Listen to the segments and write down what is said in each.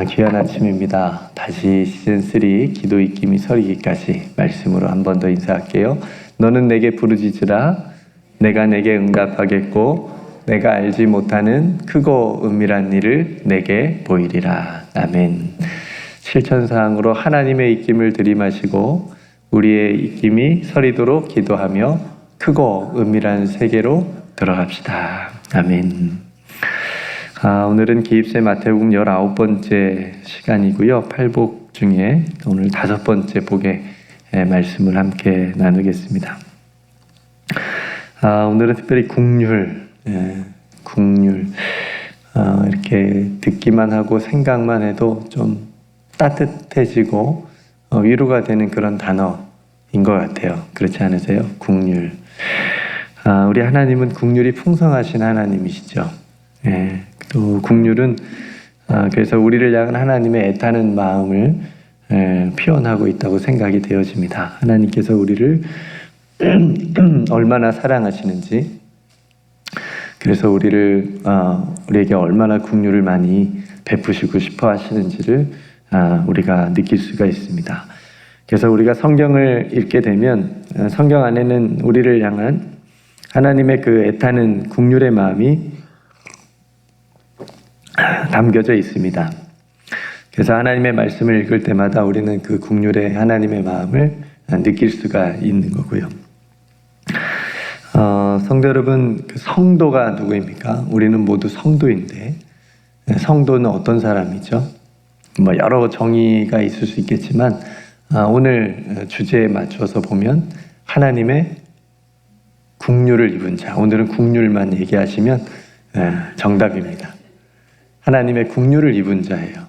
귀한 아침입니다. 다시 시즌3 기도 익힘이 서리기까지 말씀으로 한 번 더 인사할게요. 너는 내게 부르짖으라. 내가 내게 응답하겠고 내가 알지 못하는 크고 은밀한 일을 내게 보이리라. 아멘. 실천사항으로 하나님의 익힘을 들이마시고 우리의 익힘이 서리도록 기도하며 크고 은밀한 세계로 들어갑시다. 아멘. 오늘은 기입세 마태복음 19번째 시간이고요. 팔복 중에 오늘 5번째 복의 말씀을 함께 나누겠습니다. 오늘은 특별히 국률, 이렇게 듣기만 하고 생각만 해도 좀 따뜻해지고 위로가 되는 그런 단어인 것 같아요. 그렇지 않으세요? 국률. 우리 하나님은 국률이 풍성하신 하나님이시죠. 또 국률은 그래서 우리를 향한 하나님의 애타는 마음을 표현하고 있다고 생각이 되어집니다. 하나님께서 우리를 얼마나 사랑하시는지, 그래서 우리에게 얼마나 국률을 많이 베푸시고 싶어 하시는지를 우리가 느낄 수가 있습니다. 그래서 우리가 성경을 읽게 되면 성경 안에는 우리를 향한 하나님의 그 애타는 국률의 마음이 담겨져 있습니다. 그래서 하나님의 말씀을 읽을 때마다 우리는 그 국률의 하나님의 마음을 느낄 수가 있는 거고요. 성도 여러분, 그 성도가 누구입니까? 우리는 모두 성도인데, 성도는 어떤 사람이죠? 여러 정의가 있을 수 있겠지만 오늘 주제에 맞춰서 보면 하나님의 국률을 입은 자, 오늘은 국률만 얘기하시면 정답입니다. 하나님의 국률을 입은 자예요.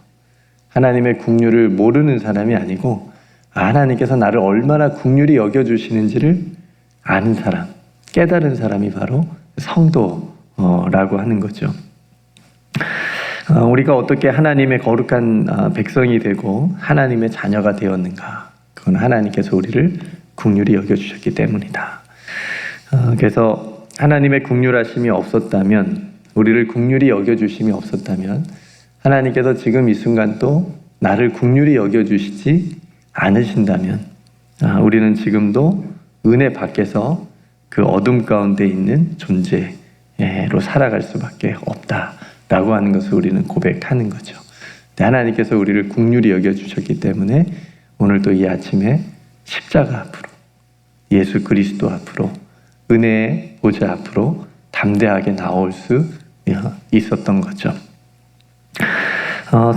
하나님의 국률을 모르는 사람이 아니고 하나님께서 나를 얼마나 국률이 여겨주시는지를 아는 사람, 깨달은 사람이 바로 성도라고 하는 거죠. 우리가 어떻게 하나님의 거룩한 백성이 되고 하나님의 자녀가 되었는가? 그건 하나님께서 우리를 국률이 여겨주셨기 때문이다. 그래서 하나님의 국률하심이 없었다면, 우리를 국률이 여겨주심이 없었다면 하나님께서 지금 이 순간 또 나를 국률이 여겨주시지 않으신다면 우리는 지금도 은혜 밖에서 그 어둠 가운데 있는 존재로 살아갈 수밖에 없다라고 하는 것을 우리는 고백하는 거죠. 하나님께서 우리를 국률이 여겨주셨기 때문에 오늘 또 이 아침에 십자가 앞으로, 예수 그리스도 앞으로, 은혜의 보좌 앞으로 담대하게 나올 수 있었던 거죠.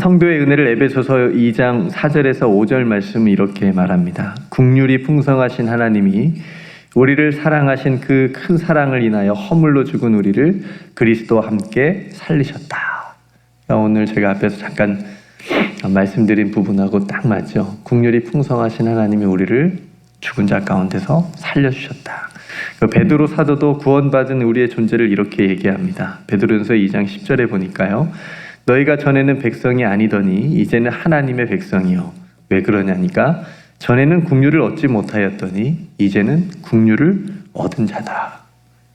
성도의 은혜를 에베소서 2장 4절에서 5절 말씀은 이렇게 말합니다. 국률이 풍성하신 하나님이 우리를 사랑하신 그 큰 사랑을 인하여 허물로 죽은 우리를 그리스도와 함께 살리셨다. 오늘 제가 앞에서 잠깐 말씀드린 부분하고 딱 맞죠. 국률이 풍성하신 하나님이 우리를 죽은 자 가운데서 살려주셨다. 베드로 사도도 구원받은 우리의 존재를 이렇게 얘기합니다. 베드로전서 2장 10절에 보니까요. 너희가 전에는 백성이 아니더니 이제는 하나님의 백성이요. 왜 그러냐니까 전에는 국률을 얻지 못하였더니 이제는 국률을 얻은 자다.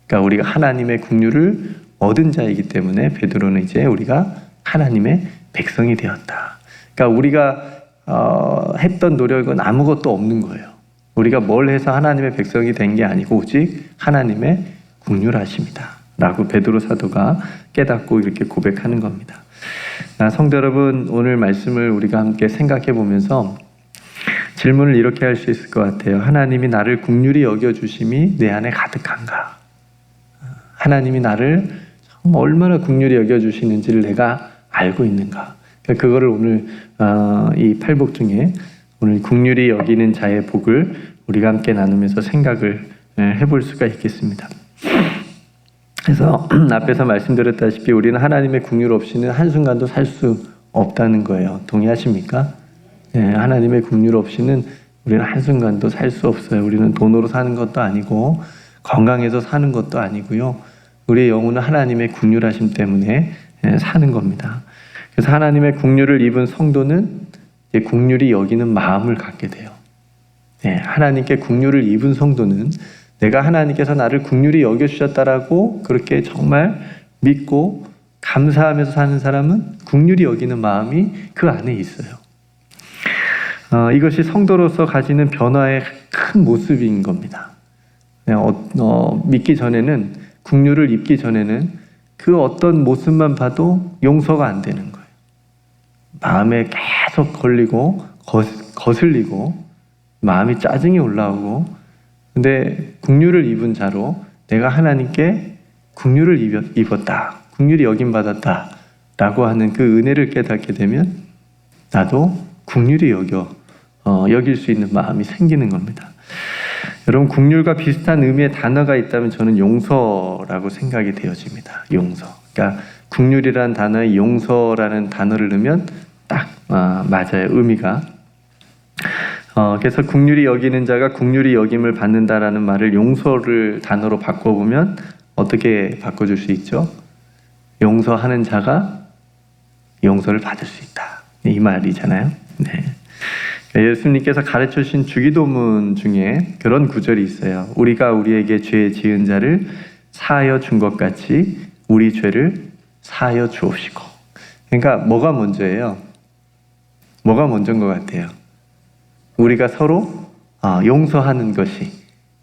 그러니까 우리가 하나님의 국률을 얻은 자이기 때문에 베드로는 이제 우리가 하나님의 백성이 되었다. 그러니까 우리가 했던 노력은 아무것도 없는 거예요. 우리가 뭘 해서 하나님의 백성이 된 게 아니고 오직 하나님의 국률하심이다 라고 베드로 사도가 깨닫고 이렇게 고백하는 겁니다. 성도 여러분, 오늘 말씀을 우리가 함께 생각해 보면서 질문을 이렇게 할 수 있을 것 같아요. 하나님이 나를 국률이 여겨주심이 내 안에 가득한가? 하나님이 나를 정말 얼마나 국률이 여겨주시는지를 내가 알고 있는가? 그거를 오늘 이 팔복 중에 오늘 국률이 여기는 자의 복을 우리가 함께 나누면서 생각을 해볼 수가 있겠습니다. 그래서 앞에서 말씀드렸다시피 우리는 하나님의 국률 없이는 한순간도 살 수 없다는 거예요. 동의하십니까? 하나님의 국률 없이는 우리는 한순간도 살 수 없어요. 우리는 돈으로 사는 것도 아니고 건강해서 사는 것도 아니고요. 우리의 영혼은 하나님의 국률하심 때문에 사는 겁니다. 그래서 하나님의 국률을 입은 성도는 국률이 여기는 마음을 갖게 돼요. 하나님께 국률을 입은 성도는 내가 하나님께서 나를 국률이 여겨주셨다라고 그렇게 정말 믿고 감사하면서 사는 사람은 긍휼히 여기는 마음이 그 안에 있어요. 이것이 성도로서 가지는 변화의 큰 모습인 겁니다. 믿기 전에는, 긍휼을 입기 전에는 그 어떤 모습만 봐도 용서가 안 되는 거예요. 마음에 계속 걸리고 거슬리고 마음이 짜증이 올라오고, 근데 긍휼을 입은 자로 내가 하나님께 긍휼을 입었다, 긍휼히 여김받았다 라고 하는 그 은혜를 깨닫게 되면 나도 긍휼히 여길 수 있는 마음이 생기는 겁니다. 여러분, 긍휼과 비슷한 의미의 단어가 있다면 저는 용서라고 생각이 되어집니다. 용서. 그러니까 긍휼이라는 단어에 용서라는 단어를 넣으면 딱 맞아요, 의미가. 그래서 긍휼히 여기는 자가 긍휼히 여김을 받는다라는 말을 용서를 단어로 바꿔보면 어떻게 바꿔줄 수 있죠? 용서하는 자가 용서를 받을 수 있다, 이 말이잖아요. 네. 예수님께서 가르쳐 주신 주기도문 중에 그런 구절이 있어요. 우리가 우리에게 죄 지은 자를 사하여 준 것 같이 우리 죄를 사하여 주옵시고. 그러니까 뭐가 먼저예요? 뭐가 먼저인 것 같아요? 우리가 서로 용서하는 것이,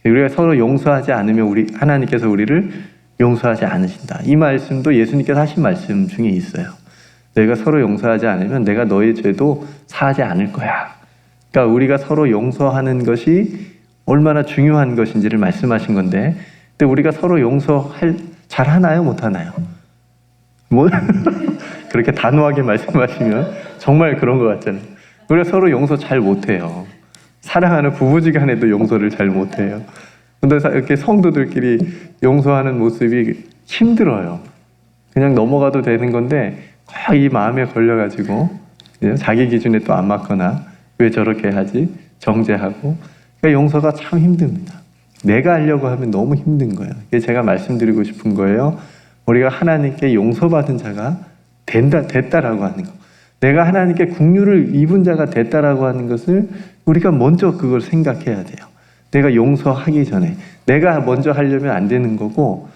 우리가 서로 용서하지 않으면 하나님께서 우리를 용서하지 않으신다. 이 말씀도 예수님께서 하신 말씀 중에 있어요. 너희가 서로 용서하지 않으면 내가 너의 죄도 사하지 않을 거야. 그러니까 우리가 서로 용서하는 것이 얼마나 중요한 것인지를 말씀하신 건데, 근데 우리가 서로 잘 하나요? 못 하나요? 뭐 그렇게 단호하게 말씀하시면 정말 그런 것 같잖아요. 우리가 서로 용서 잘 못해요. 사랑하는 부부지간에도 용서를 잘 못해요. 근데 이렇게 성도들끼리 용서하는 모습이 힘들어요. 그냥 넘어가도 되는 건데 꼭 이 마음에 걸려가지고 자기 기준에 또 안 맞거나 왜 저렇게 하지? 정죄하고. 그러니까 용서가 참 힘듭니다. 내가 하려고 하면 너무 힘든 거예요. 이게 제가 말씀드리고 싶은 거예요. 우리가 하나님께 용서받은 자가 됐다라고 하는 거. 내가 하나님께 긍휼을 입은 자가 됐다라고 하는 것을 우리가 먼저 그걸 생각해야 돼요. 내가 용서하기 전에. 내가 먼저 하려면 안 되는 거고,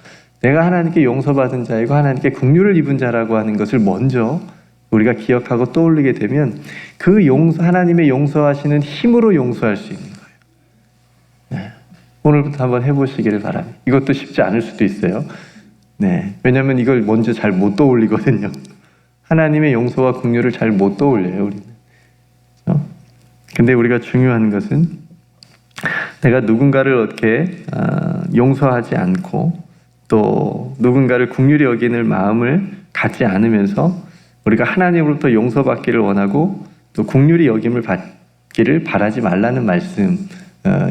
내가 하나님께 용서받은 자이고 하나님께 긍휼을 입은 자라고 하는 것을 먼저 우리가 기억하고 떠올리게 되면 하나님의 용서하시는 힘으로 용서할 수 있는 거예요. 네. 오늘부터 한번 해보시기를 바랍니다. 이것도 쉽지 않을 수도 있어요. 네. 왜냐하면 이걸 먼저 잘 못 떠올리거든요. 하나님의 용서와 긍휼을 잘 못 떠올려요, 우리는. 근데 우리가 중요한 것은 내가 누군가를 어떻게 용서하지 않고 또 누군가를 긍휼히 여기는 마음을 갖지 않으면서 우리가 하나님으로부터 용서받기를 원하고 또 긍휼히 여김을 받기를 바라지 말라는 말씀,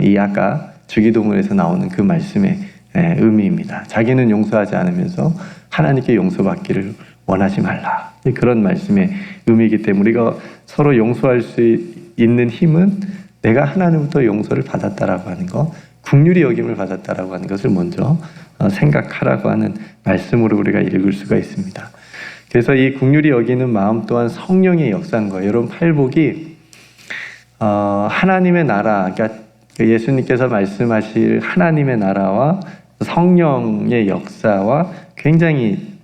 이 아까 주기도문에서 나오는 그 말씀의 의미입니다. 자기는 용서하지 않으면서 하나님께 용서받기를 원하지 말라. 그런 말씀의 의미이기 때문에 우리가 서로 용서할 수 있는 힘은 내가 하나님부터 용서를 받았다라고 하는 것, 긍휼히 여김을 받았다라고 하는 것을 먼저 생각하라고 하는 말씀으로 우리가 읽을 수가 있습니다. 그래서 이 긍휼히 여기는 마음 또한 성령의 역사인 거예요. 여러분, 팔복이 하나님의 나라, 그러니까 예수님께서 말씀하실 하나님의 나라와 성령의 역사와 굉장히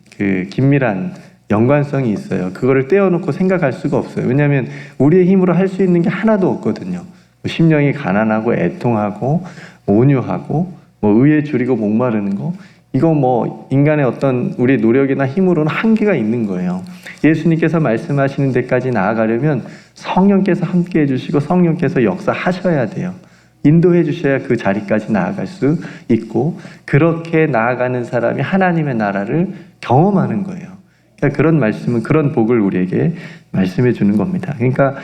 긴밀한 연관성이 있어요. 그거를 떼어놓고 생각할 수가 없어요. 왜냐하면 우리의 힘으로 할 수 있는 게 하나도 없거든요. 심령이 가난하고 애통하고 온유하고 의에 줄이고 목마르는 거, 이거 인간의 어떤 우리의 노력이나 힘으로는 한계가 있는 거예요. 예수님께서 말씀하시는 데까지 나아가려면 성령께서 함께 해주시고 성령께서 역사하셔야 돼요. 인도해 주셔야 그 자리까지 나아갈 수 있고, 그렇게 나아가는 사람이 하나님의 나라를 경험하는 거예요. 그러니까 그런 말씀은, 그런 복을 우리에게 말씀해 주는 겁니다. 그러니까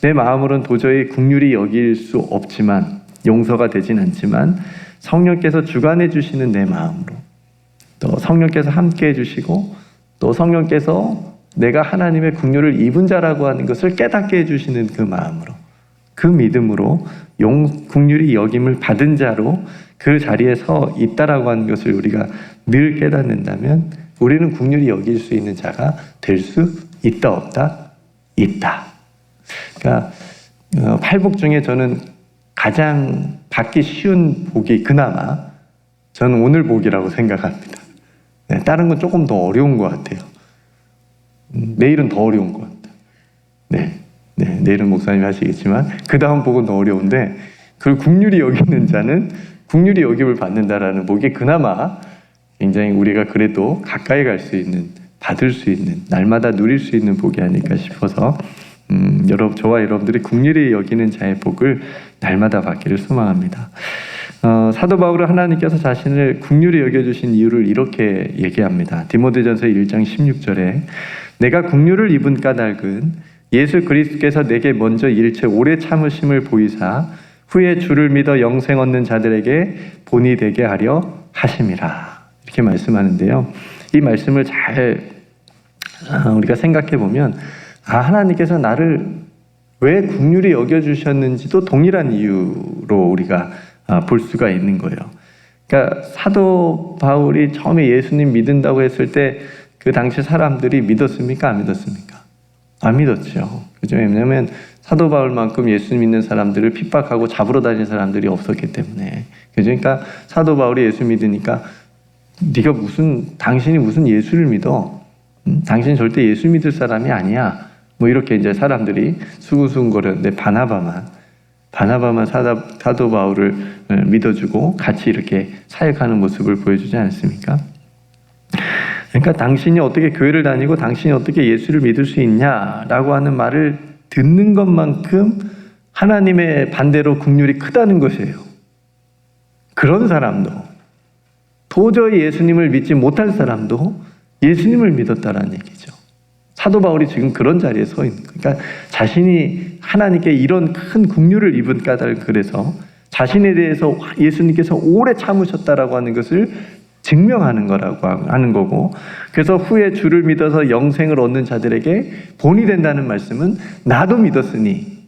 내 마음으로는 도저히 긍휼히 여길 수 없지만, 용서가 되진 않지만 성령께서 주관해 주시는 내 마음으로, 또 성령께서 함께 해주시고 또 성령께서 내가 하나님의 긍휼을 입은 자라고 하는 것을 깨닫게 해주시는 그 마음으로, 그 믿음으로 긍휼히 여김을 받은 자로 그 자리에 서 있다라고 하는 것을 우리가 늘 깨닫는다면 우리는 긍휼히 여길 수 있는 자가 될 수 있다, 없다? 있다. 그러니까 팔복 중에 저는 가장 받기 쉬운 복이 그나마 저는 오늘 복이라고 생각합니다. 네, 다른 건 조금 더 어려운 것 같아요. 내일은 더 어려운 것 같다. 내일은 목사님이 하시겠지만 그 다음 복은 더 어려운데, 그걸 긍휼히 여기는 자는 긍휼히 여김을 받는다라는 복이 그나마 굉장히 우리가 그래도 가까이 갈 수 있는, 받을 수 있는, 날마다 누릴 수 있는 복이 아닐까 싶어서 저와 여러분들이 긍휼히 여기는 자의 복을 날마다 받기를 소망합니다. 사도 바울은 하나님께서 자신을 긍휼히 여겨주신 이유를 이렇게 얘기합니다. 디모데전서 1장 16절에 내가 긍휼을 입은 까닭은 예수 그리스도께서 내게 먼저 일체 오래 참으심을 보이사 후에 주를 믿어 영생 얻는 자들에게 본이 되게 하려 하심이라, 이렇게 말씀하는데요. 이 말씀을 잘 우리가 생각해 보면 하나님께서 나를 왜 긍휼히 여겨주셨는지도 동일한 이유로 우리가 볼 수가 있는 거예요. 그러니까 사도 바울이 처음에 예수님 믿는다고 했을 때 그 당시 사람들이 믿었습니까? 안 믿었습니까? 안 믿었죠. 그죠? 왜냐하면 사도 바울만큼 예수 믿는 사람들을 핍박하고 잡으러 다니는 사람들이 없었기 때문에. 그죠? 그러니까 사도 바울이 예수 믿으니까 당신이 무슨 예수를 믿어? 당신이 절대 예수 믿을 사람이 아니야. 뭐 이렇게 이제 사람들이 수군수군거렸는데 바나바만 사도 바울을 믿어주고 같이 이렇게 사역하는 모습을 보여주지 않습니까? 그러니까 당신이 어떻게 교회를 다니고 당신이 어떻게 예수를 믿을 수 있냐라고 하는 말을 듣는 것만큼 하나님의 반대로 긍휼이 크다는 것이에요. 그런 사람도, 도저히 예수님을 믿지 못할 사람도 예수님을 믿었다라는 얘기죠. 사도 바울이 지금 그런 자리에 서 있는 거예요. 그러니까 자신이 하나님께 이런 큰 긍휼을 입은 까닭을, 그래서 자신에 대해서 예수님께서 오래 참으셨다라고 하는 것을 증명하는 거라고 하는 거고, 그래서 후에 주를 믿어서 영생을 얻는 자들에게 본이 된다는 말씀은 나도 믿었으니,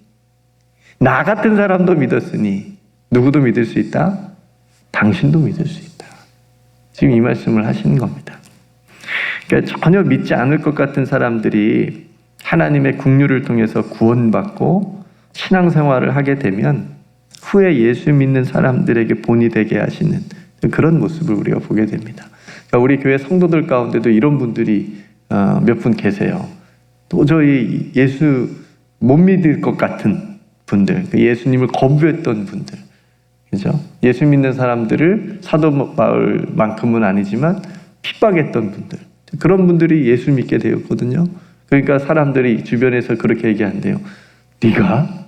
나 같은 사람도 믿었으니 누구도 믿을 수 있다? 당신도 믿을 수 있다. 지금 이 말씀을 하시는 겁니다. 그러니까 전혀 믿지 않을 것 같은 사람들이 하나님의 긍휼을 통해서 구원받고 신앙생활을 하게 되면 후에 예수 믿는 사람들에게 본이 되게 하시는 그런 모습을 우리가 보게 됩니다. 그러니까 우리 교회 성도들 가운데도 이런 분들이 몇 분 계세요. 도저히 예수 못 믿을 것 같은 분들, 예수님을 거부했던 분들, 그죠? 예수 믿는 사람들을 사도 바울만큼은 아니지만 핍박했던 분들, 그런 분들이 예수 믿게 되었거든요. 그러니까 사람들이 주변에서 그렇게 얘기한대요. 네가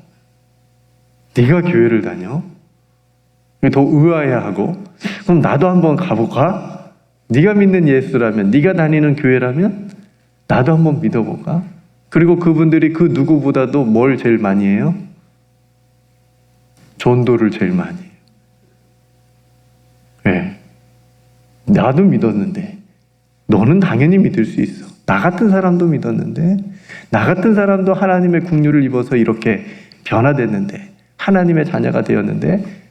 교회를 다녀? 더 의아해하고, 그럼 나도 한번 가볼까? 네가 믿는 예수라면, 네가 다니는 교회라면 나도 한번 믿어볼까? 그리고 그분들이 그 누구보다도 뭘 제일 많이 해요? 전도를 제일 많이 해요. 왜? 나도 믿었는데 너는 당연히 믿을 수 있어. 나 같은 사람도 믿었는데, 나 같은 사람도 하나님의 긍휼을 입어서 이렇게 변화됐는데, 하나님의 자녀가 되었는데,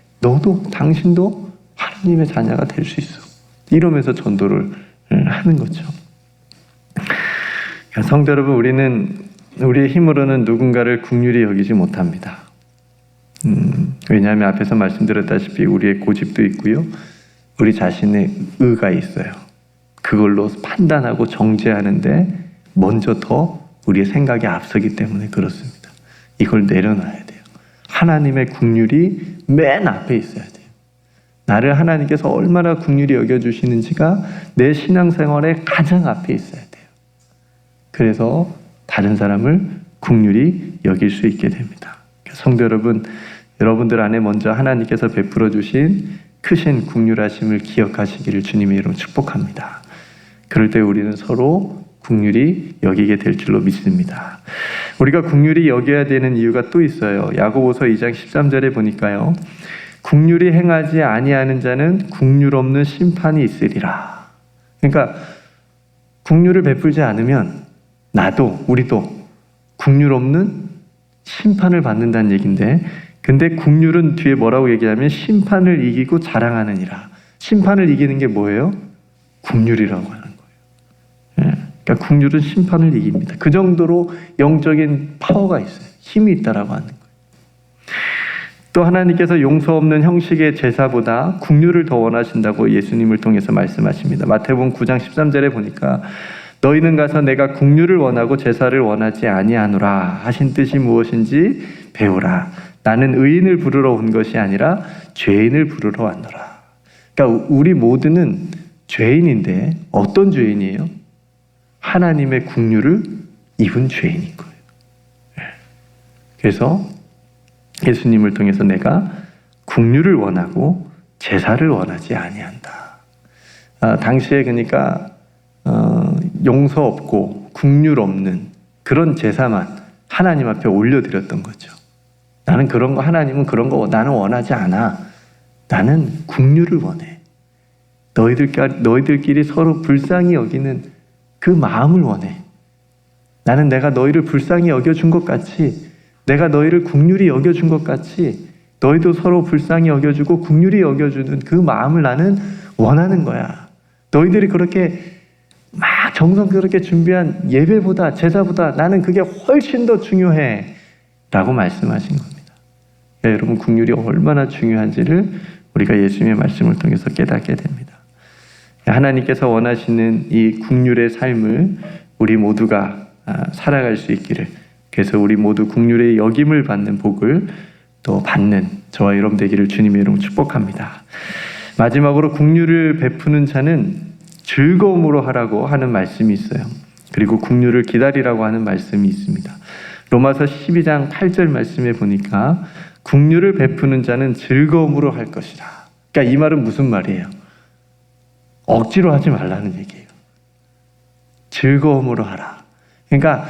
당신도 하나님의 자녀가 될 수 있어. 이러면서 전도를 하는 거죠. 성도 여러분, 우리의 힘으로는 누군가를 긍휼히 여기지 못합니다. 왜냐하면 앞에서 말씀드렸다시피 우리의 고집도 있고요, 우리 자신의 의가 있어요. 그걸로 판단하고 정죄하는데 먼저 더 우리의 생각이 앞서기 때문에 그렇습니다. 이걸 내려놔야 돼요. 하나님의 긍휼이 맨 앞에 있어야 돼요. 나를 하나님께서 얼마나 긍휼히 여겨주시는지가 내 신앙생활의 가장 앞에 있어야 돼요. 그래서 다른 사람을 긍휼히 여길 수 있게 됩니다. 성도 여러분, 여러분들 안에 먼저 하나님께서 베풀어 주신 크신 긍휼하심을 기억하시기를 주님의 이름으로 축복합니다. 그럴 때 우리는 서로 긍휼히 여기게 될 줄로 믿습니다. 우리가 긍휼히 여겨야 되는 이유가 또 있어요. 야고보서 2장 13절에 보니까요, 긍휼히 행하지 아니하는 자는 긍휼 없는 심판이 있으리라. 그러니까 긍휼을 베풀지 않으면 우리도 긍휼 없는 심판을 받는다는 얘기인데, 근데 긍휼은 뒤에 뭐라고 얘기하면 심판을 이기고 자랑하느니라. 심판을 이기는 게 뭐예요? 긍휼이라고 하는 거예요. 그러니까 긍휼은 심판을 이깁니다. 그 정도로 영적인 파워가 있어요. 힘이 있다라고 하는 거예요. 또 하나님께서 용서 없는 형식의 제사보다 긍휼을 더 원하신다고 예수님을 통해서 말씀하십니다. 마태복음 9장 13절에 보니까 너희는 가서 내가 국류를 원하고 제사를 원하지 아니하노라 하신 뜻이 무엇인지 배우라. 나는 의인을 부르러 온 것이 아니라 죄인을 부르러 왔노라. 그러니까 우리 모두는 죄인인데 어떤 죄인이에요? 하나님의 국류를 입은 죄인인 거예요. 그래서 예수님을 통해서 내가 국류를 원하고 제사를 원하지 아니한다. 당시에 그러니까 용서 없고 국률 없는 그런 제사만 하나님 앞에 올려드렸던 거죠. 나는 그런 거, 하나님은 그런 거 나는 원하지 않아. 나는 국률을 원해. 너희들끼리 서로 불쌍히 여기는 그 마음을 원해. 나는 내가 너희를 불쌍히 여겨준 것 같이, 내가 너희를 국률이 여겨준 것 같이 너희도 서로 불쌍히 여겨주고 국률이 여겨주는 그 마음을 나는 원하는 거야. 너희들이 그렇게 막 정성스럽게 준비한 예배보다 제사보다 나는 그게 훨씬 더 중요해 라고 말씀하신 겁니다. 여러분, 국률이 얼마나 중요한지를 우리가 예수님의 말씀을 통해서 깨닫게 됩니다. 하나님께서 원하시는 이 국률의 삶을 우리 모두가 살아갈 수 있기를, 그래서 우리 모두 국률의 여김을 받는 복을 또 받는 저와 여러분 되기를 주님의 이름으로 축복합니다. 마지막으로 국률을 베푸는 자는 즐거움으로 하라고 하는 말씀이 있어요. 그리고 국률을 기다리라고 하는 말씀이 있습니다. 로마서 12장 8절 말씀에 보니까 국률을 베푸는 자는 즐거움으로 할 것이라. 그러니까 이 말은 무슨 말이에요? 억지로 하지 말라는 얘기예요. 즐거움으로 하라. 그러니까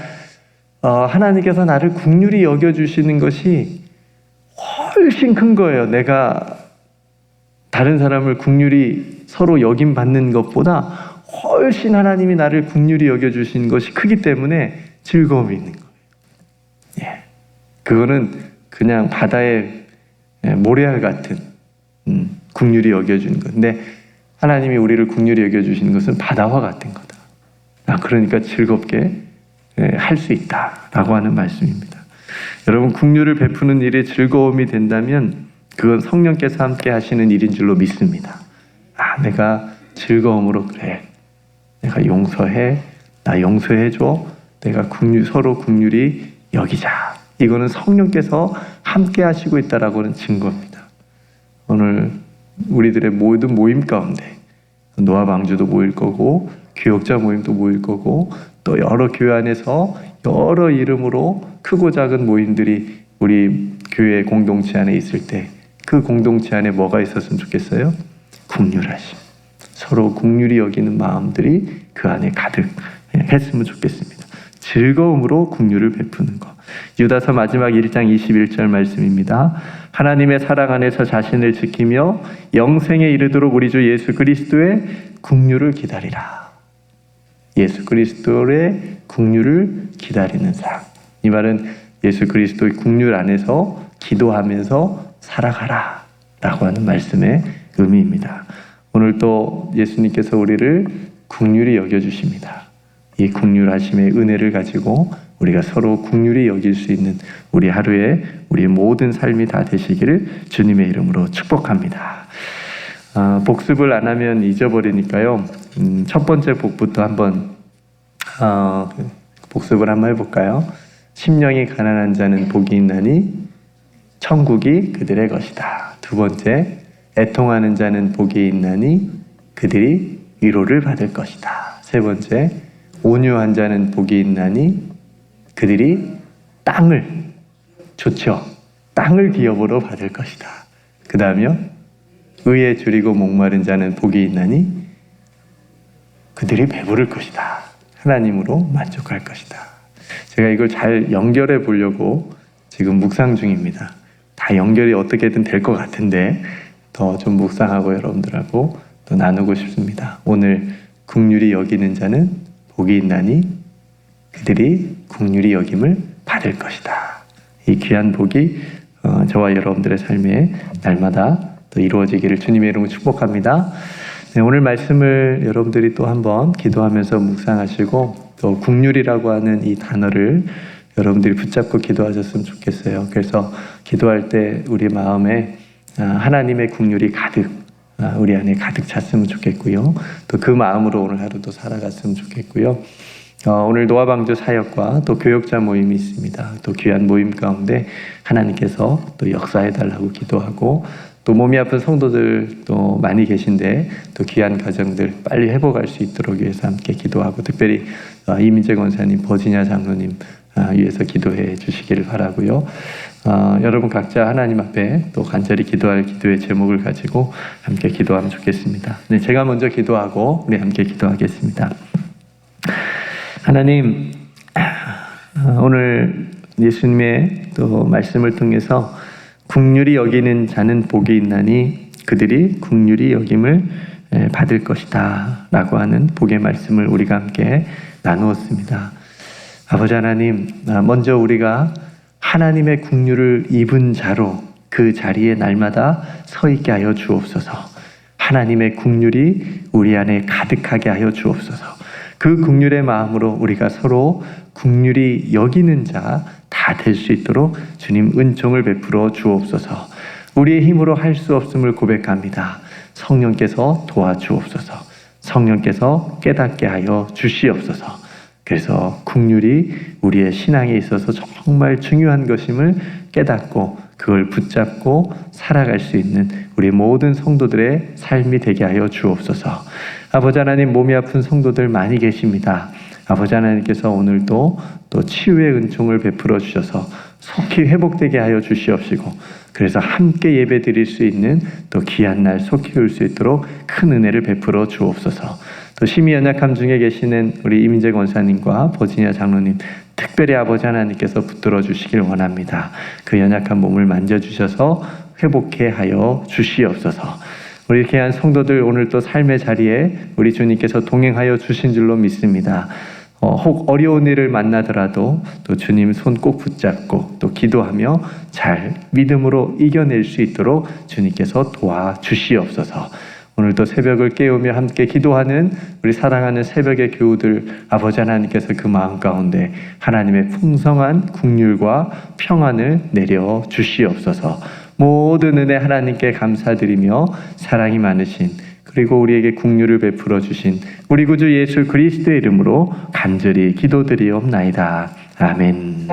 하나님께서 나를 국률이 여겨주시는 것이 훨씬 큰 거예요. 내가 다른 사람을 국률이 서로 여김 받는 것보다 훨씬 하나님이 나를 국률이 여겨주신 것이 크기 때문에 즐거움이 있는 거예요. 예. 그거는 그냥 바다의 모래알 같은 국률이 여겨주는 것. 근데 하나님이 우리를 국률이 여겨주시는 것은 바다와 같은 거다. 그러니까 즐겁게 할 수 있다라고 하는 말씀입니다. 여러분, 국률을 베푸는 일이 즐거움이 된다면 그건 성령께서 함께 하시는 일인 줄로 믿습니다. 내가 즐거움으로, 그래, 내가 용서해, 나 용서해줘, 내가 서로 국률이 여기자. 이거는 성령께서 함께 하시고 있다라고는 증거입니다. 오늘 우리들의 모든 모임 가운데 노아 방주도 모일 거고 교역자 모임도 모일 거고 또 여러 교회 안에서 여러 이름으로 크고 작은 모임들이 우리 교회 공동체 안에 있을 때 그 공동체 안에 뭐가 있었으면 좋겠어요? 국률하심. 서로 국률이 여기는 마음들이 그 안에 가득 했으면 좋겠습니다. 즐거움으로 국률을 베푸는 것. 유다서 마지막 1장 21절 말씀입니다. 하나님의 사랑 안에서 자신을 지키며 영생에 이르도록 우리 주 예수 그리스도의 국률을 기다리라. 예수 그리스도의 국률을 기다리는 사람. 이 말은 예수 그리스도의 국률 안에서 기도하면서 살아가라 라고 하는 말씀의 의미입니다. 오늘 또 예수님께서 우리를 국률이 여겨주십니다. 이 국률하심의 은혜를 가지고 우리가 서로 국률이 여길 수 있는 우리 하루에 우리의 모든 삶이 다 되시기를 주님의 이름으로 축복합니다. 복습을 안 하면 잊어버리니까요. 첫 번째 복부터 한번 복습을 한번 해볼까요? 심령이 가난한 자는 복이 있나니 천국이 그들의 것이다. 두 번째, 애통하는 자는 복이 있나니 그들이 위로를 받을 것이다. 세 번째, 온유한 자는 복이 있나니 그들이 땅을, 좋죠, 땅을 기업으로 받을 것이다. 그 다음에요, 의에 줄이고 목마른 자는 복이 있나니 그들이 배부를 것이다. 하나님으로 만족할 것이다. 제가 이걸 잘 연결해 보려고 지금 묵상 중입니다. 다 연결이 어떻게든 될 것 같은데 더 좀 묵상하고 여러분들하고 또 나누고 싶습니다. 오늘 국률이 여기는 자는 복이 있나니 그들이 국률이 여김을 받을 것이다. 이 귀한 복이 저와 여러분들의 삶에 날마다 또 이루어지기를 주님의 이름으로 축복합니다. 네, 오늘 말씀을 여러분들이 또 한번 기도하면서 묵상하시고 또 국률이라고 하는 이 단어를 여러분들이 붙잡고 기도하셨으면 좋겠어요. 그래서 기도할 때 우리 마음에 하나님의 국률이 가득 우리 안에 가득 찼으면 좋겠고요. 또 그 마음으로 오늘 하루도 살아갔으면 좋겠고요. 오늘 노아방주 사역과 또 교역자 모임이 있습니다. 또 귀한 모임 가운데 하나님께서 또 역사해달라고 기도하고, 또 몸이 아픈 성도들 또 많이 계신데 또 귀한 가정들 빨리 회복할 수 있도록 위해서 함께 기도하고, 특별히 이민재 권사님, 버지냐 장로님 위해서 기도해 주시기를 바라고요. 여러분 각자 하나님 앞에 또 간절히 기도할 기도의 제목을 가지고 함께 기도하면 좋겠습니다. 네, 제가 먼저 기도하고 우리 함께 기도하겠습니다. 하나님, 오늘 예수님의 또 말씀을 통해서 긍휼히 여기는 자는 복이 있나니 그들이 긍휼히 여김을 받을 것이다 라고 하는 복의 말씀을 우리가 함께 나누었습니다. 아버지 하나님, 먼저 우리가 하나님의 긍휼을 입은 자로 그 자리에 날마다 서 있게 하여 주옵소서. 하나님의 긍휼이 우리 안에 가득하게 하여 주옵소서. 그 긍휼의 마음으로 우리가 서로 긍휼히 여기는 자 다 될 수 있도록 주님 은총을 베풀어 주옵소서. 우리의 힘으로 할 수 없음을 고백합니다. 성령께서 도와주옵소서. 성령께서 깨닫게 하여 주시옵소서. 그래서 긍휼이 우리의 신앙에 있어서 정말 중요한 것임을 깨닫고 그걸 붙잡고 살아갈 수 있는 우리 모든 성도들의 삶이 되게 하여 주옵소서. 아버지 하나님, 몸이 아픈 성도들 많이 계십니다. 아버지 하나님께서 오늘도 또 치유의 은총을 베풀어 주셔서 속히 회복되게 하여 주시옵시고, 그래서 함께 예배 드릴 수 있는 또 귀한 날 속히 올 수 있도록 큰 은혜를 베풀어 주옵소서. 또 심히 연약함 중에 계시는 우리 이민재 권사님과 버지니아 장로님, 특별히 아버지 하나님께서 붙들어 주시길 원합니다. 그 연약한 몸을 만져주셔서 회복해 하여 주시옵소서. 우리 귀한 성도들 오늘 또 삶의 자리에 우리 주님께서 동행하여 주신 줄로 믿습니다. 혹 어려운 일을 만나더라도 또 주님 손 꼭 붙잡고 또 기도하며 잘 믿음으로 이겨낼 수 있도록 주님께서 도와주시옵소서. 오늘도 새벽을 깨우며 함께 기도하는 우리 사랑하는 새벽의 교우들, 아버지 하나님께서 그 마음 가운데 하나님의 풍성한 긍휼과 평안을 내려 주시옵소서. 모든 은혜 하나님께 감사드리며 사랑이 많으신, 그리고 우리에게 긍휼을 베풀어 주신 우리 구주 예수 그리스도의 이름으로 간절히 기도드리옵나이다. 아멘.